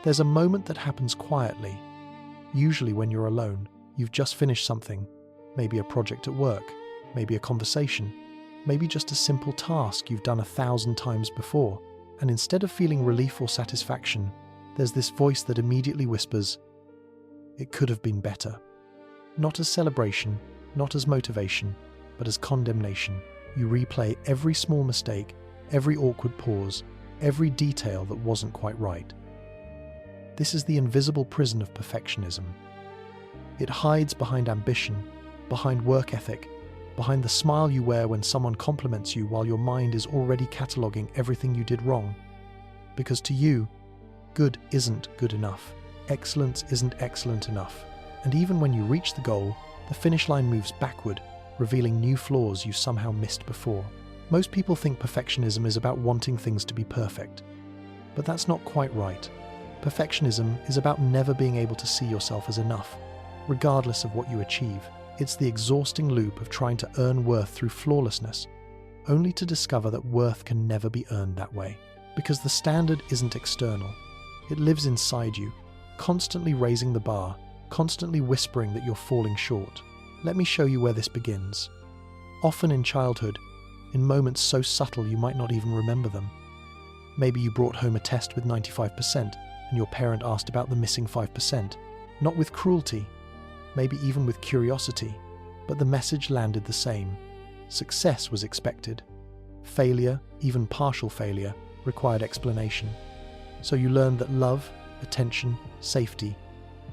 There's a moment that happens quietly, usually when you're alone. You've just finished something, maybe a project at work, maybe a conversation, maybe just a simple task you've done 1,000 times before. And instead of feeling relief or satisfaction, there's this voice that immediately whispers, "It could have been better." Not as celebration, not as motivation, but as condemnation. You replay every small mistake, every awkward pause, every detail that wasn't quite right. This is the invisible prison of perfectionism. It hides behind ambition, behind work ethic, behind the smile you wear when someone compliments you while your mind is already cataloguing everything you did wrong. Because to you, good isn't good enough. Excellence isn't excellent enough. And even when you reach the goal, the finish line moves backward, revealing new flaws you somehow missed before. Most people think perfectionism is about wanting things to be perfect. But that's not quite right. Perfectionism is about never being able to see yourself as enough, regardless of what you achieve. It's the exhausting loop of trying to earn worth through flawlessness, only to discover that worth can never be earned that way. Because the standard isn't external. It lives inside you, constantly raising the bar, constantly whispering that you're falling short. Let me show you where this begins. Often in childhood, in moments so subtle you might not even remember them. Maybe you brought home a test with 95% and your parent asked about the missing 5%, not with cruelty, maybe even with curiosity, but the message landed the same. Success was expected. Failure, even partial failure, required explanation. So you learned that love, attention, safety,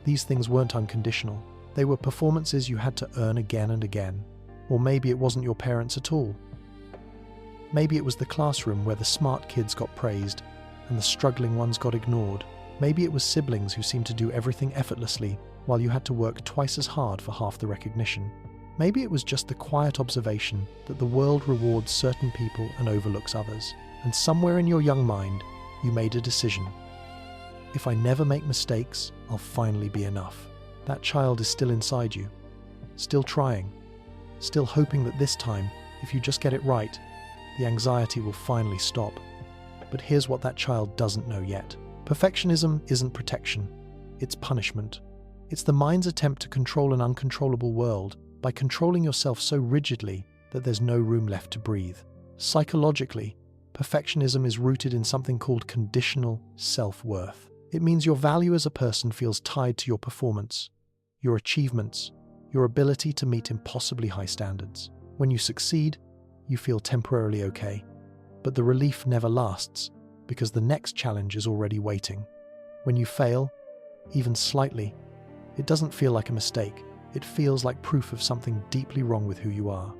these things weren't unconditional. They were performances you had to earn again and again. Or maybe it wasn't your parents at all. Maybe it was the classroom where the smart kids got praised and the struggling ones got ignored. Maybe it was siblings who seemed to do everything effortlessly while you had to work twice as hard for half the recognition. Maybe it was just the quiet observation that the world rewards certain people and overlooks others. And somewhere in your young mind, you made a decision. If I never make mistakes, I'll finally be enough. That child is still inside you, still trying, still hoping that this time, if you just get it right, the anxiety will finally stop. But here's what that child doesn't know yet. Perfectionism isn't protection, it's punishment. It's the mind's attempt to control an uncontrollable world by controlling yourself so rigidly that there's no room left to breathe. Psychologically, perfectionism is rooted in something called conditional self-worth. It means your value as a person feels tied to your performance, your achievements, your ability to meet impossibly high standards. When you succeed, you feel temporarily okay, but the relief never lasts because the next challenge is already waiting. When you fail, even slightly, it doesn't feel like a mistake. It feels like proof of something deeply wrong with who you are.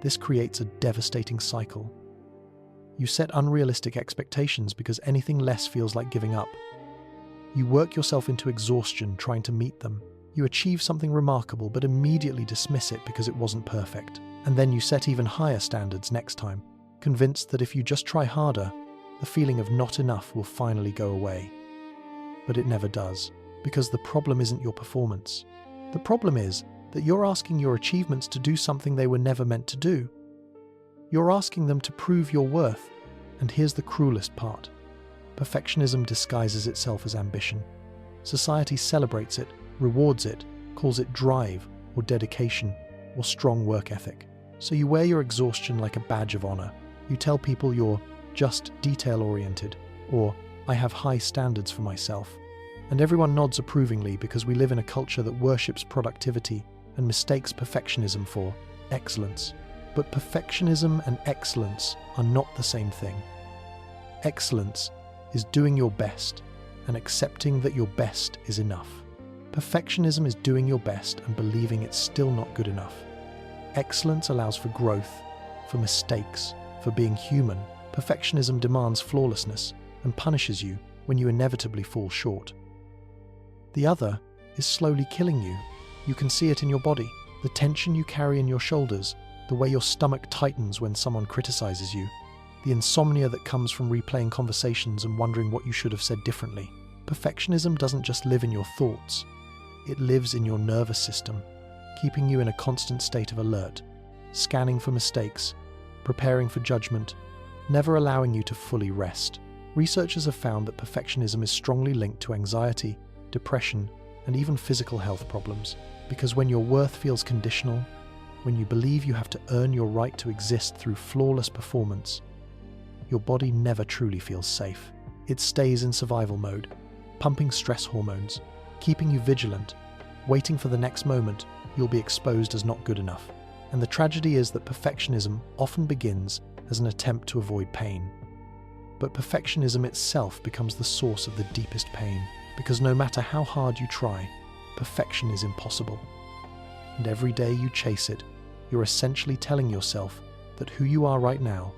This creates a devastating cycle. You set unrealistic expectations because anything less feels like giving up. You work yourself into exhaustion trying to meet them. You achieve something remarkable but immediately dismiss it because it wasn't perfect. And then you set even higher standards next time, convinced that if you just try harder, the feeling of not enough will finally go away. But it never does, because the problem isn't your performance. The problem is that you're asking your achievements to do something they were never meant to do. You're asking them to prove your worth, and here's the cruelest part. Perfectionism disguises itself as ambition. Society celebrates it, rewards it, calls it drive or dedication or strong work ethic. So you wear your exhaustion like a badge of honor. You tell people you're just detail-oriented, or I have high standards for myself. And everyone nods approvingly because we live in a culture that worships productivity and mistakes perfectionism for excellence. But perfectionism and excellence are not the same thing. Excellence is doing your best and accepting that your best is enough. Perfectionism is doing your best and believing it's still not good enough. Excellence allows for growth, for mistakes, for being human. Perfectionism demands flawlessness and punishes you when you inevitably fall short. The other is slowly killing you. You can see it in your body, the tension you carry in your shoulders, the way your stomach tightens when someone criticizes you, the insomnia that comes from replaying conversations and wondering what you should have said differently. Perfectionism doesn't just live in your thoughts, it lives in your nervous system, keeping you in a constant state of alert, scanning for mistakes, preparing for judgment, never allowing you to fully rest. Researchers have found that perfectionism is strongly linked to anxiety, depression, and even physical health problems. Because when your worth feels conditional, when you believe you have to earn your right to exist through flawless performance, your body never truly feels safe. It stays in survival mode, pumping stress hormones, keeping you vigilant, waiting for the next moment you'll be exposed as not good enough. And the tragedy is that perfectionism often begins as an attempt to avoid pain. But perfectionism itself becomes the source of the deepest pain, because no matter how hard you try, perfection is impossible. And every day you chase it, you're essentially telling yourself that who you are right now,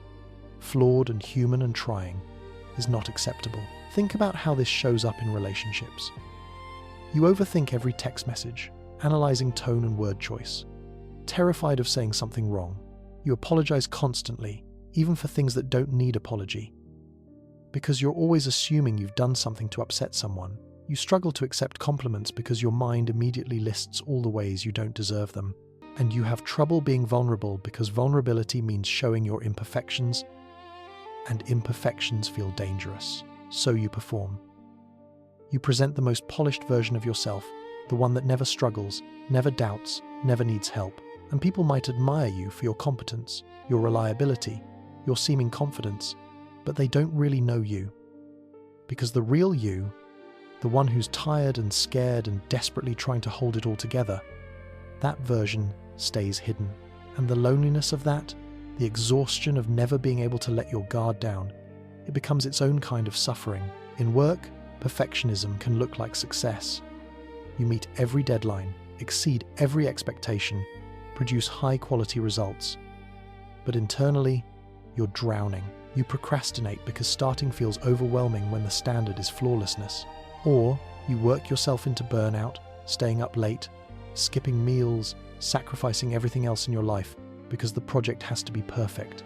flawed and human and trying, is not acceptable. Think about how this shows up in relationships. You overthink every text message, analyzing tone and word choice. Terrified of saying something wrong, you apologize constantly, even for things that don't need apology. Because you're always assuming you've done something to upset someone, you struggle to accept compliments because your mind immediately lists all the ways you don't deserve them. And you have trouble being vulnerable because vulnerability means showing your imperfections, and imperfections feel dangerous. So you perform. You present the most polished version of yourself, the one that never struggles, never doubts, never needs help. And people might admire you for your competence, your reliability, your seeming confidence, but they don't really know you. Because the real you, the one who's tired and scared and desperately trying to hold it all together, that version stays hidden. And the loneliness of that, the exhaustion of never being able to let your guard down, it becomes its own kind of suffering. In work, perfectionism can look like success. You meet every deadline, exceed every expectation, produce high-quality results. But internally, you're drowning. You procrastinate because starting feels overwhelming when the standard is flawlessness. Or you work yourself into burnout, staying up late, skipping meals, sacrificing everything else in your life because the project has to be perfect.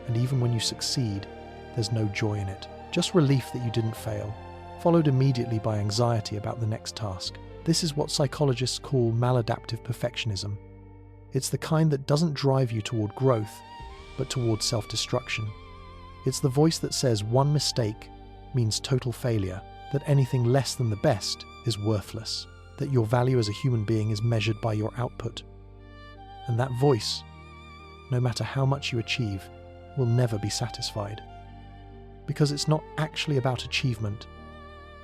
And even when you succeed, there's no joy in it. Just relief that you didn't fail, followed immediately by anxiety about the next task. This is what psychologists call maladaptive perfectionism. It's the kind that doesn't drive you toward growth, but toward self-destruction. It's the voice that says one mistake means total failure, that anything less than the best is worthless, that your value as a human being is measured by your output. And that voice, no matter how much you achieve, will never be satisfied. Because it's not actually about achievement.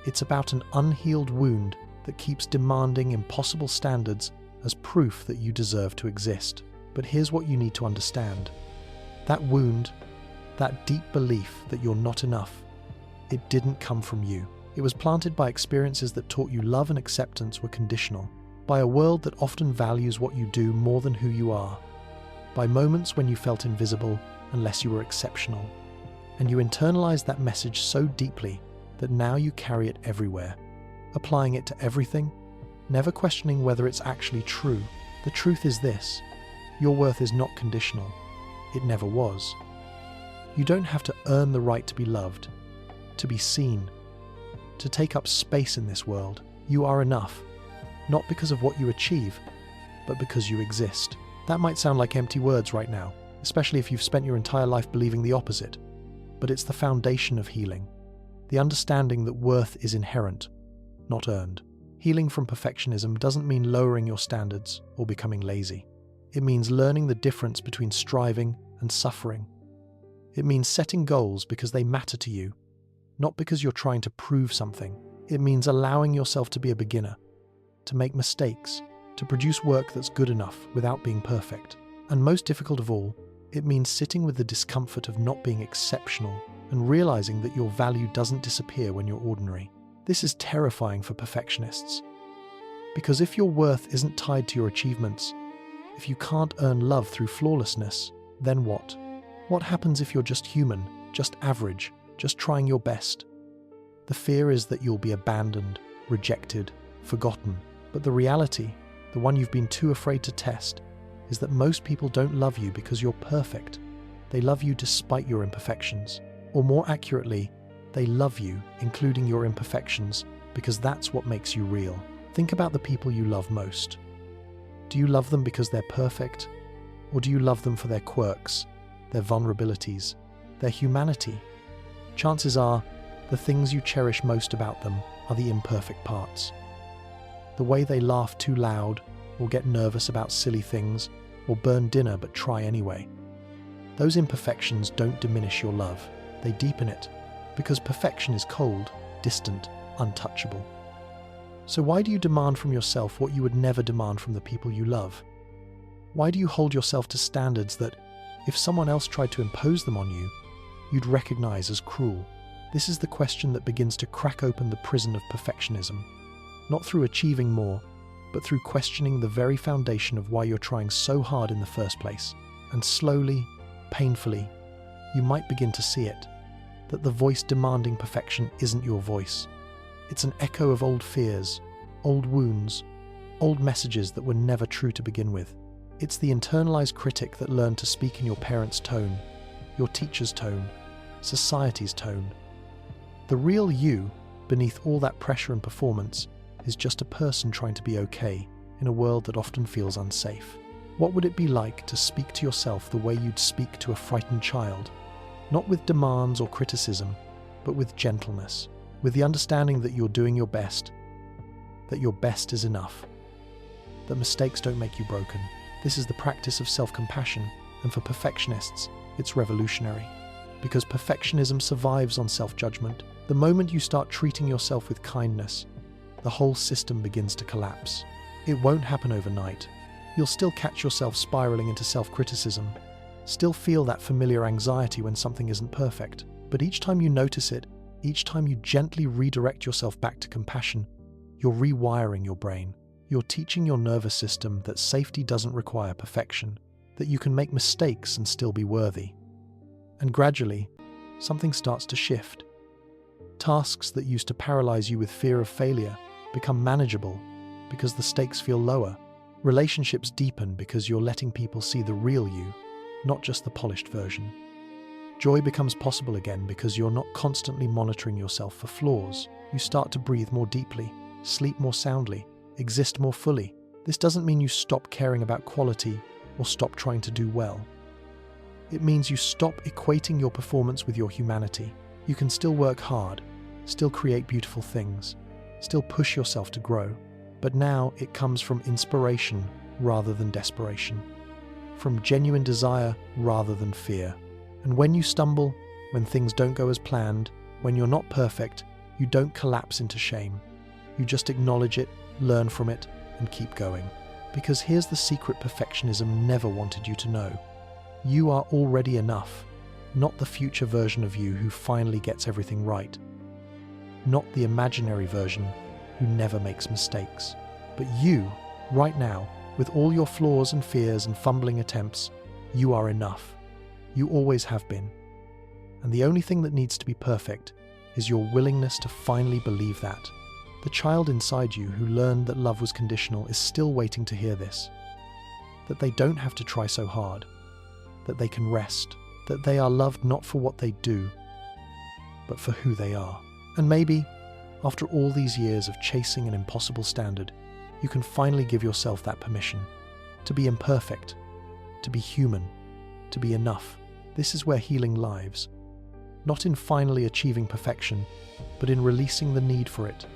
It's about an unhealed wound that keeps demanding impossible standards as proof that you deserve to exist. But here's what you need to understand. That wound, that deep belief that you're not enough, it didn't come from you. It was planted by experiences that taught you love and acceptance were conditional, by a world that often values what you do more than who you are, by moments when you felt invisible unless you were exceptional. And you internalized that message so deeply that now you carry it everywhere, applying it to everything, never questioning whether it's actually true. The truth is this: your worth is not conditional. It never was. You don't have to earn the right to be loved, to be seen, to take up space in this world. You are enough, not because of what you achieve, but because you exist. That might sound like empty words right now, especially if you've spent your entire life believing the opposite. But it's the foundation of healing, the understanding that worth is inherent, not earned. Healing from perfectionism doesn't mean lowering your standards or becoming lazy. It means learning the difference between striving and suffering. It means setting goals because they matter to you, not because you're trying to prove something. It means allowing yourself to be a beginner, to make mistakes, to produce work that's good enough without being perfect. And most difficult of all, it means sitting with the discomfort of not being exceptional and realizing that your value doesn't disappear when you're ordinary. This is terrifying for perfectionists. Because if your worth isn't tied to your achievements, if you can't earn love through flawlessness, then what? What happens if you're just human, just average, just trying your best? The fear is that you'll be abandoned, rejected, forgotten. But the reality, the one you've been too afraid to test, is that most people don't love you because you're perfect. They love you despite your imperfections. Or more accurately, they love you, including your imperfections, because that's what makes you real. Think about the people you love most. Do you love them because they're perfect? Or do you love them for their quirks, their vulnerabilities, their humanity? Chances are, The things you cherish most about them are the imperfect parts. The way they laugh too loud, or get nervous about silly things, or burn dinner but try anyway. Those imperfections don't diminish your love, they deepen it, because perfection is cold, distant, untouchable. So why do you demand from yourself what you would never demand from the people you love? Why do you hold yourself to standards that, if someone else tried to impose them on you, you'd recognize as cruel? This is the question that begins to crack open the prison of perfectionism, not through achieving more, but through questioning the very foundation of why you're trying so hard in the first place. And slowly, painfully, you might begin to see it, that the voice demanding perfection isn't your voice. It's an echo of old fears, old wounds, old messages that were never true to begin with. It's the internalized critic that learned to speak in your parents' tone, your teacher's tone, society's tone. The real you, beneath all that pressure and performance, is just a person trying to be okay in a world that often feels unsafe. What would it be like to speak to yourself the way you'd speak to a frightened child? Not with demands or criticism, but with gentleness, with the understanding that you're doing your best, that your best is enough, that mistakes don't make you broken. This is the practice of self-compassion, and for perfectionists, it's revolutionary. Because perfectionism survives on self-judgment. The moment you start treating yourself with kindness, the whole system begins to collapse. It won't happen overnight. You'll still catch yourself spiraling into self-criticism, still feel that familiar anxiety when something isn't perfect. But each time you notice it, each time you gently redirect yourself back to compassion, you're rewiring your brain. You're teaching your nervous system that safety doesn't require perfection, that you can make mistakes and still be worthy. And gradually, something starts to shift. Tasks that used to paralyze you with fear of failure become manageable because the stakes feel lower. Relationships deepen because you're letting people see the real you, not just the polished version. Joy becomes possible again because you're not constantly monitoring yourself for flaws. You start to breathe more deeply, sleep more soundly, exist more fully. This doesn't mean you stop caring about quality or stop trying to do well. It means you stop equating your performance with your humanity. You can still work hard, still create beautiful things, still push yourself to grow, but now it comes from inspiration rather than desperation, from genuine desire rather than fear. And when you stumble, when things don't go as planned, when you're not perfect, you don't collapse into shame. You just acknowledge it, learn from it, and keep going. Because here's the secret perfectionism never wanted you to know. You are already enough, not the future version of you who finally gets everything right. Not the imaginary version who never makes mistakes. But you, right now, with all your flaws and fears and fumbling attempts, you are enough. You always have been. And the only thing that needs to be perfect is your willingness to finally believe that. The child inside you who learned that love was conditional is still waiting to hear this. That they don't have to try so hard. That they can rest. That they are loved not for what they do, but for who they are. And maybe, after all these years of chasing an impossible standard, you can finally give yourself that permission to be imperfect, to be human, to be enough. This is where healing lives. Not in finally achieving perfection, but in releasing the need for it.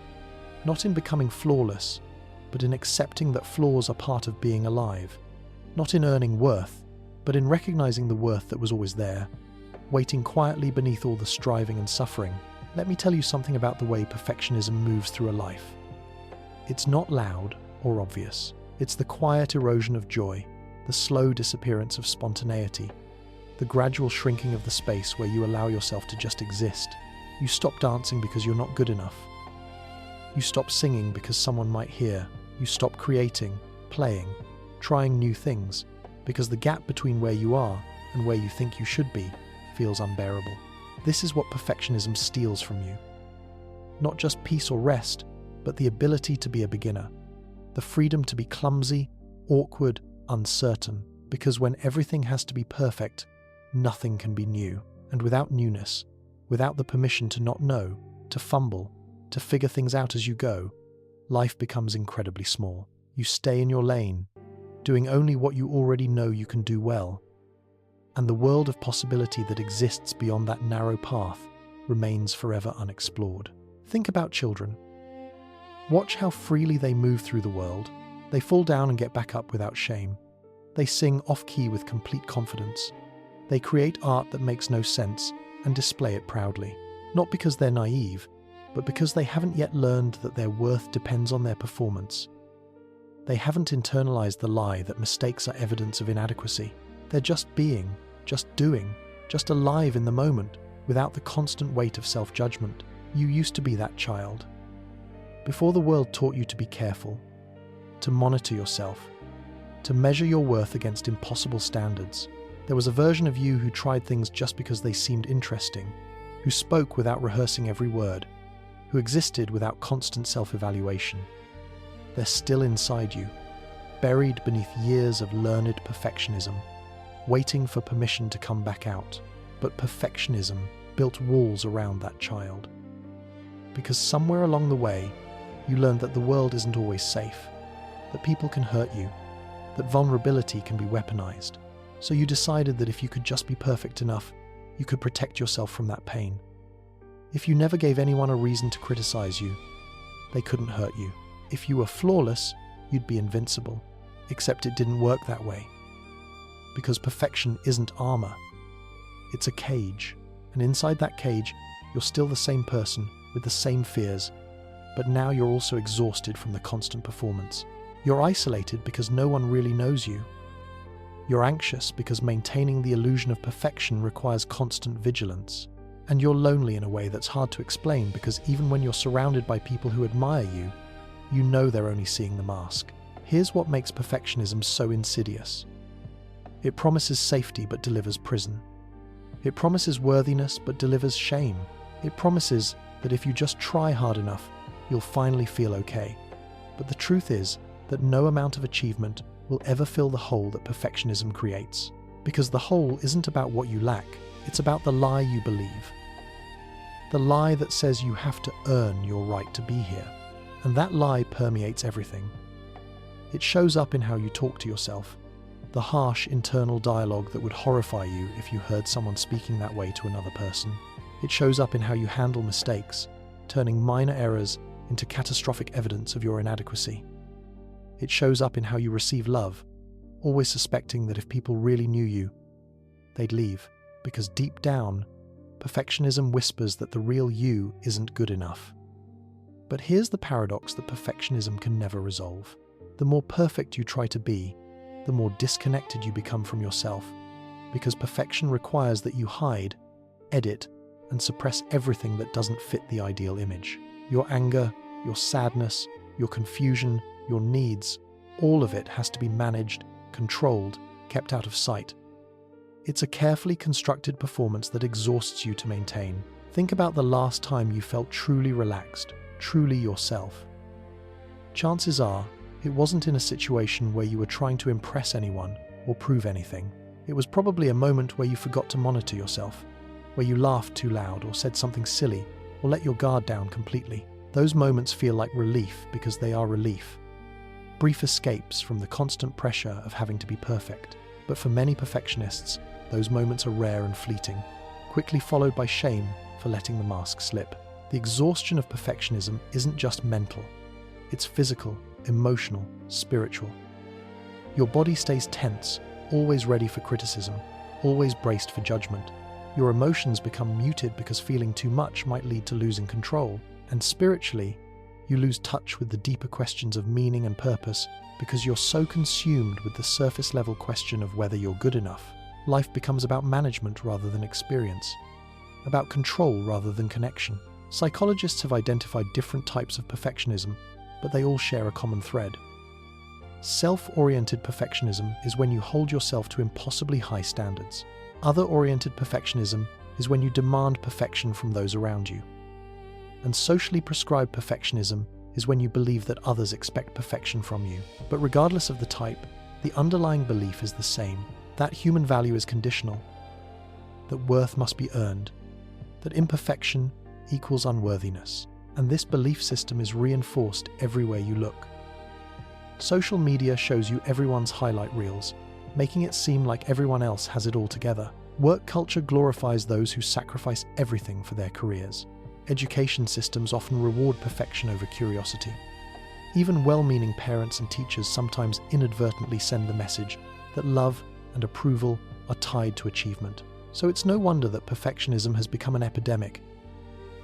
Not in becoming flawless, but in accepting that flaws are part of being alive. Not in earning worth, but in recognizing the worth that was always there, waiting quietly beneath all the striving and suffering. Let me tell you something about the way perfectionism moves through a life. It's not loud or obvious. It's the quiet erosion of joy, the slow disappearance of spontaneity, the gradual shrinking of the space where you allow yourself to just exist. You stop dancing because you're not good enough. You stop singing because someone might hear. You stop creating, playing, trying new things, because the gap between where you are and where you think you should be feels unbearable. This is what perfectionism steals from you. Not just peace or rest, but the ability to be a beginner. The freedom to be clumsy, awkward, uncertain. Because when everything has to be perfect, nothing can be new. And without newness, without the permission to not know, to fumble, to figure things out as you go, life becomes incredibly small. You stay in your lane, doing only what you already know you can do well. And the world of possibility that exists beyond that narrow path remains forever unexplored. Think about children. Watch how freely they move through the world. They fall down and get back up without shame. They sing off-key with complete confidence. They create art that makes no sense and display it proudly. Not because they're naive, but because they haven't yet learned that their worth depends on their performance. They haven't internalized the lie that mistakes are evidence of inadequacy. They're just being, just doing, just alive in the moment, without the constant weight of self-judgment. You used to be that child. Before the world taught you to be careful, to monitor yourself, to measure your worth against impossible standards, there was a version of you who tried things just because they seemed interesting, who spoke without rehearsing every word, who existed without constant self-evaluation. They're still inside you, buried beneath years of learned perfectionism, waiting for permission to come back out. But perfectionism built walls around that child. Because somewhere along the way, you learned that the world isn't always safe, that people can hurt you, that vulnerability can be weaponized. So you decided that if you could just be perfect enough, you could protect yourself from that pain. If you never gave anyone a reason to criticize you, they couldn't hurt you. If you were flawless, you'd be invincible. Except it didn't work that way. Because perfection isn't armor. It's a cage. And inside that cage, you're still the same person with the same fears, but now you're also exhausted from the constant performance. You're isolated because no one really knows you. You're anxious because maintaining the illusion of perfection requires constant vigilance. And you're lonely in a way that's hard to explain because even when you're surrounded by people who admire you, you know they're only seeing the mask. Here's what makes perfectionism so insidious. It promises safety but delivers prison. It promises worthiness but delivers shame. It promises that if you just try hard enough, you'll finally feel okay. But the truth is that no amount of achievement will ever fill the hole that perfectionism creates. Because the hole isn't about what you lack, it's about the lie you believe. The lie that says you have to earn your right to be here. And that lie permeates everything. It shows up in how you talk to yourself, the harsh internal dialogue that would horrify you if you heard someone speaking that way to another person. It shows up in how you handle mistakes, turning minor errors into catastrophic evidence of your inadequacy. It shows up in how you receive love, always suspecting that if people really knew you, they'd leave. Because deep down, perfectionism whispers that the real you isn't good enough. But here's the paradox that perfectionism can never resolve. The more perfect you try to be, the more disconnected you become from yourself, because perfection requires that you hide, edit, and suppress everything that doesn't fit the ideal image. Your anger, your sadness, your confusion, your needs, all of it has to be managed, controlled, kept out of sight. It's a carefully constructed performance that exhausts you to maintain. Think about the last time you felt truly relaxed, truly yourself. Chances are, it wasn't in a situation where you were trying to impress anyone or prove anything. It was probably a moment where you forgot to monitor yourself, where you laughed too loud or said something silly or let your guard down completely. Those moments feel like relief because they are relief. Brief escapes from the constant pressure of having to be perfect. But for many perfectionists, those moments are rare and fleeting, quickly followed by shame for letting the mask slip. The exhaustion of perfectionism isn't just mental. It's physical, emotional, spiritual. Your body stays tense, always ready for criticism, always braced for judgment. Your emotions become muted because feeling too much might lead to losing control. And spiritually, you lose touch with the deeper questions of meaning and purpose because you're so consumed with the surface-level question of whether you're good enough. Life becomes about management rather than experience, about control rather than connection. Psychologists have identified different types of perfectionism, but they all share a common thread. Self-oriented perfectionism is when you hold yourself to impossibly high standards. Other-oriented perfectionism is when you demand perfection from those around you. And socially prescribed perfectionism is when you believe that others expect perfection from you. But regardless of the type, the underlying belief is the same, that human value is conditional, that worth must be earned, that imperfection equals unworthiness, and this belief system is reinforced everywhere you look. Social media shows you everyone's highlight reels, making it seem like everyone else has it all together. Work culture glorifies those who sacrifice everything for their careers. Education systems often reward perfection over curiosity. Even well-meaning parents and teachers sometimes inadvertently send the message that love and approval are tied to achievement. So it's no wonder that perfectionism has become an epidemic,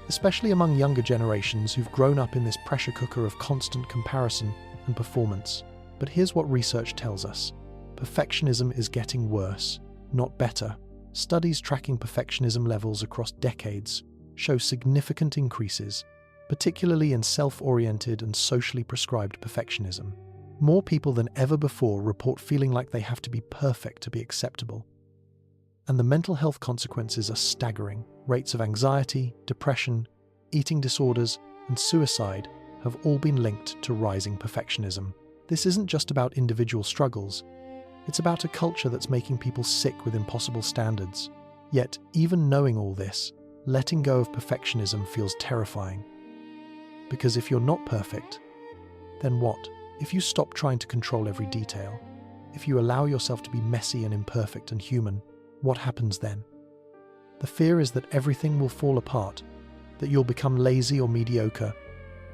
especially among younger generations who've grown up in this pressure cooker of constant comparison and performance. But here's what research tells us. Perfectionism is getting worse, not better. Studies tracking perfectionism levels across decades show significant increases, particularly in self-oriented and socially prescribed perfectionism. More people than ever before report feeling like they have to be perfect to be acceptable. And the mental health consequences are staggering. Rates of anxiety, depression, eating disorders, and suicide have all been linked to rising perfectionism. This isn't just about individual struggles. It's about a culture that's making people sick with impossible standards. Yet, even knowing all this, letting go of perfectionism feels terrifying. Because if you're not perfect, then what? If you stop trying to control every detail, if you allow yourself to be messy and imperfect and human, what happens then? The fear is that everything will fall apart, that you'll become lazy or mediocre,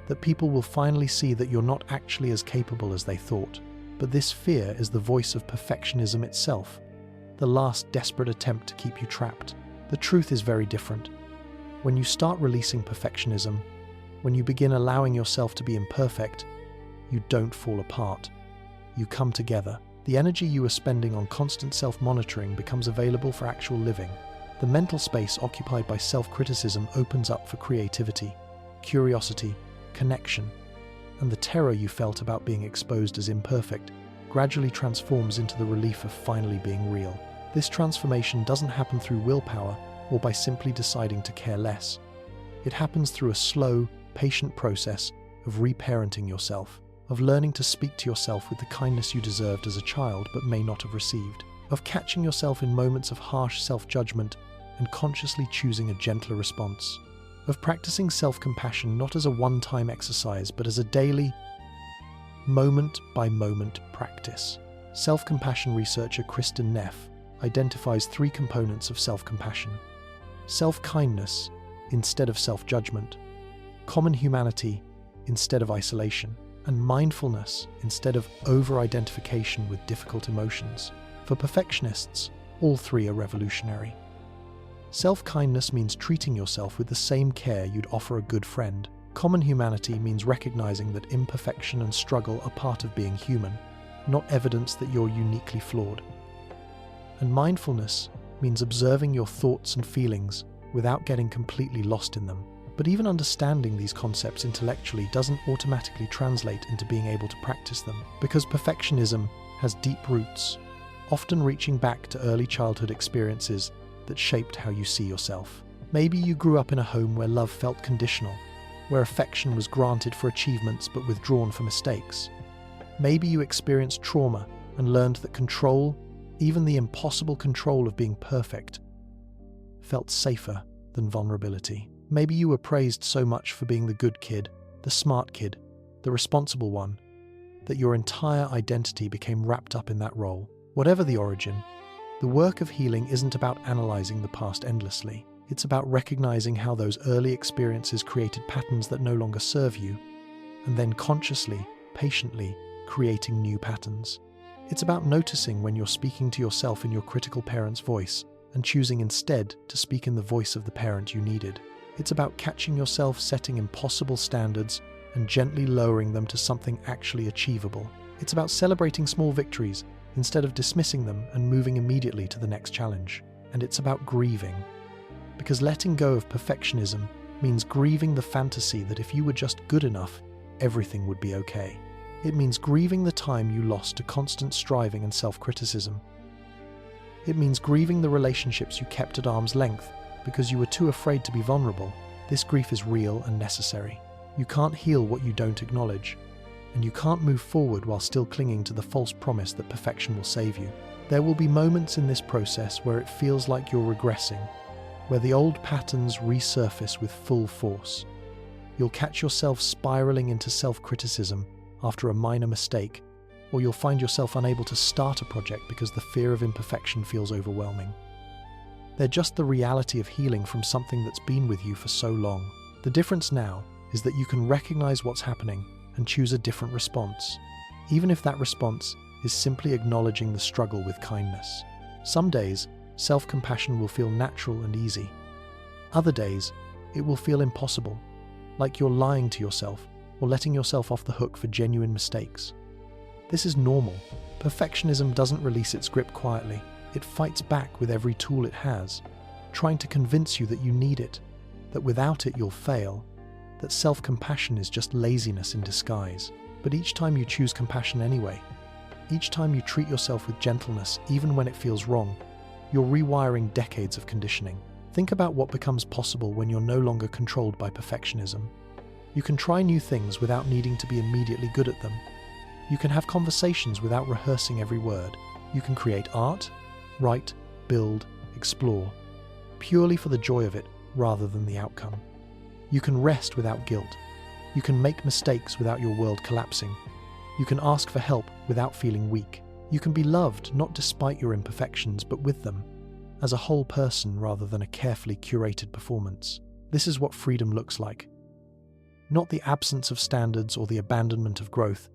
that people will finally see that you're not actually as capable as they thought. But this fear is the voice of perfectionism itself, the last desperate attempt to keep you trapped. The truth is very different. When you start releasing perfectionism, when you begin allowing yourself to be imperfect, you don't fall apart. You come together. The energy you are spending on constant self-monitoring becomes available for actual living. The mental space occupied by self-criticism opens up for creativity, curiosity, connection, and the terror you felt about being exposed as imperfect gradually transforms into the relief of finally being real. This transformation doesn't happen through willpower or by simply deciding to care less. It happens through a slow, patient process of reparenting yourself, of learning to speak to yourself with the kindness you deserved as a child but may not have received, of catching yourself in moments of harsh self-judgment and consciously choosing a gentler response, of practicing self-compassion not as a one-time exercise but as a daily, moment-by-moment practice. Self-compassion researcher Kristen Neff identifies three components of self-compassion: self-kindness instead of self-judgment, common humanity instead of isolation, and mindfulness instead of over-identification with difficult emotions. For perfectionists, all three are revolutionary. Self-kindness means treating yourself with the same care you'd offer a good friend. Common humanity means recognizing that imperfection and struggle are part of being human, not evidence that you're uniquely flawed. And mindfulness means observing your thoughts and feelings without getting completely lost in them. But even understanding these concepts intellectually doesn't automatically translate into being able to practice them, because perfectionism has deep roots, often reaching back to early childhood experiences that shaped how you see yourself. Maybe you grew up in a home where love felt conditional, where affection was granted for achievements but withdrawn for mistakes. Maybe you experienced trauma and learned that control, even the impossible control of being perfect, felt safer than vulnerability. Maybe you were praised so much for being the good kid, the smart kid, the responsible one, that your entire identity became wrapped up in that role. Whatever the origin, the work of healing isn't about analyzing the past endlessly. It's about recognizing how those early experiences created patterns that no longer serve you, and then consciously, patiently, creating new patterns. It's about noticing when you're speaking to yourself in your critical parent's voice and choosing instead to speak in the voice of the parent you needed. It's about catching yourself setting impossible standards and gently lowering them to something actually achievable. It's about celebrating small victories instead of dismissing them and moving immediately to the next challenge. And it's about grieving, because letting go of perfectionism means grieving the fantasy that if you were just good enough, everything would be okay. It means grieving the time you lost to constant striving and self-criticism. It means grieving the relationships you kept at arm's length because you were too afraid to be vulnerable. This grief is real and necessary. You can't heal what you don't acknowledge, and you can't move forward while still clinging to the false promise that perfection will save you. There will be moments in this process where it feels like you're regressing, where the old patterns resurface with full force. You'll catch yourself spiraling into self-criticism after a minor mistake, or you'll find yourself unable to start a project because the fear of imperfection feels overwhelming. They're just the reality of healing from something that's been with you for so long. The difference now is that you can recognize what's happening and choose a different response, even if that response is simply acknowledging the struggle with kindness. Some days, self-compassion will feel natural and easy. Other days, it will feel impossible, like you're lying to yourself or letting yourself off the hook for genuine mistakes. This is normal. Perfectionism doesn't release its grip quietly. It fights back with every tool it has, trying to convince you that you need it, that without it you'll fail, that self-compassion is just laziness in disguise. But each time you choose compassion anyway, each time you treat yourself with gentleness even when it feels wrong, you're rewiring decades of conditioning. Think about what becomes possible when you're no longer controlled by perfectionism. You can try new things without needing to be immediately good at them. You can have conversations without rehearsing every word. You can create art, write, build, explore, purely for the joy of it rather than the outcome. You can rest without guilt. You can make mistakes without your world collapsing. You can ask for help without feeling weak. You can be loved not despite your imperfections but with them, as a whole person rather than a carefully curated performance. This is what freedom looks like. Not the absence of standards or the abandonment of growth,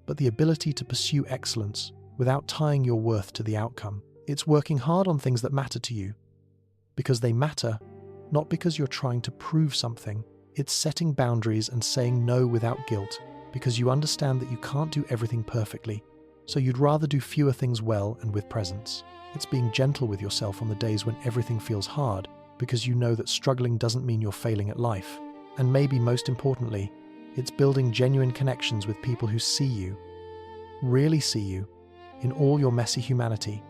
but the ability to pursue excellence without tying your worth to the outcome. It's working hard on things that matter to you, because they matter, not because you're trying to prove something. It's setting boundaries and saying no without guilt, because you understand that you can't do everything perfectly, so you'd rather do fewer things well and with presence. It's being gentle with yourself on the days when everything feels hard, because you know that struggling doesn't mean you're failing at life. And maybe most importantly, it's building genuine connections with people who see you, really see you, in all your messy humanity,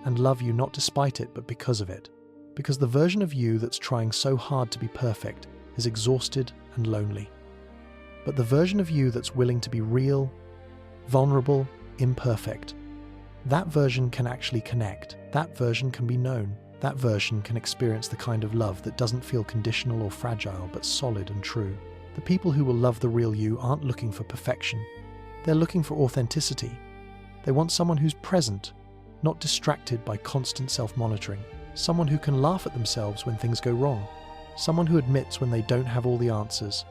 and love you not despite it but because of it. Because the version of you that's trying so hard to be perfect is exhausted and lonely. But the version of you that's willing to be real, vulnerable, imperfect, that version can actually connect. That version can be known. That version can experience the kind of love that doesn't feel conditional or fragile, but solid and true. The people who will love the real you aren't looking for perfection. They're looking for authenticity. They want someone who's present, not distracted by constant self-monitoring. Someone who can laugh at themselves when things go wrong. Someone who admits when they don't have all the answers.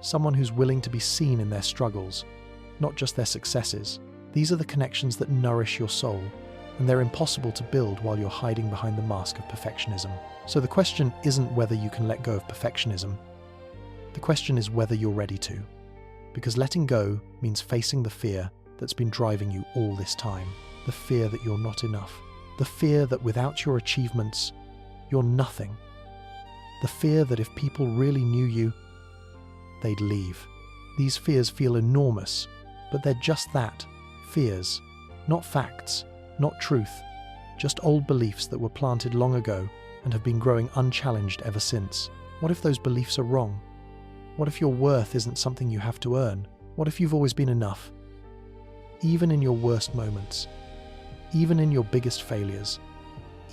Someone who's willing to be seen in their struggles, not just their successes. These are the connections that nourish your soul, and they're impossible to build while you're hiding behind the mask of perfectionism. So the question isn't whether you can let go of perfectionism. The question is whether you're ready to. Because letting go means facing the fear that's been driving you all this time. The fear that you're not enough. The fear that without your achievements, you're nothing. The fear that if people really knew you, they'd leave. These fears feel enormous, but they're just that, fears, not facts, not truth, just old beliefs that were planted long ago and have been growing unchallenged ever since. What if those beliefs are wrong? What if your worth isn't something you have to earn? What if you've always been enough? Even in your worst moments, even in your biggest failures,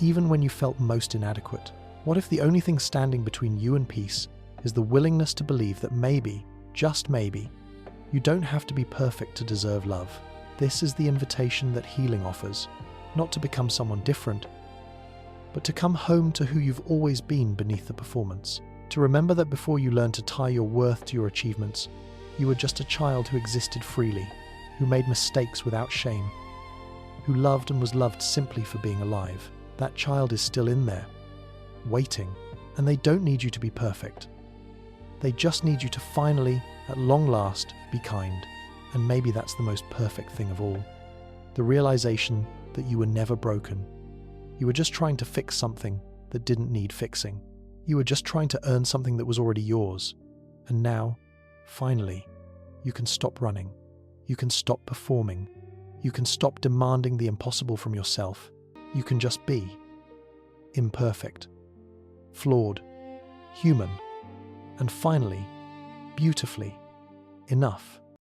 even when you felt most inadequate. What if the only thing standing between you and peace is the willingness to believe that maybe, just maybe, you don't have to be perfect to deserve love? This is the invitation that healing offers, not to become someone different, but to come home to who you've always been beneath the performance. To remember that before you learned to tie your worth to your achievements, you were just a child who existed freely, who made mistakes without shame, who loved and was loved simply for being alive. That child is still in there, waiting, and they don't need you to be perfect. They just need you to finally, at long last, be kind. And maybe that's the most perfect thing of all. The realization that you were never broken. You were just trying to fix something that didn't need fixing. You were just trying to earn something that was already yours. And now, finally, you can stop running. You can stop performing. You can stop demanding the impossible from yourself. You can just be. Imperfect. Flawed. Human. And finally, beautifully, enough.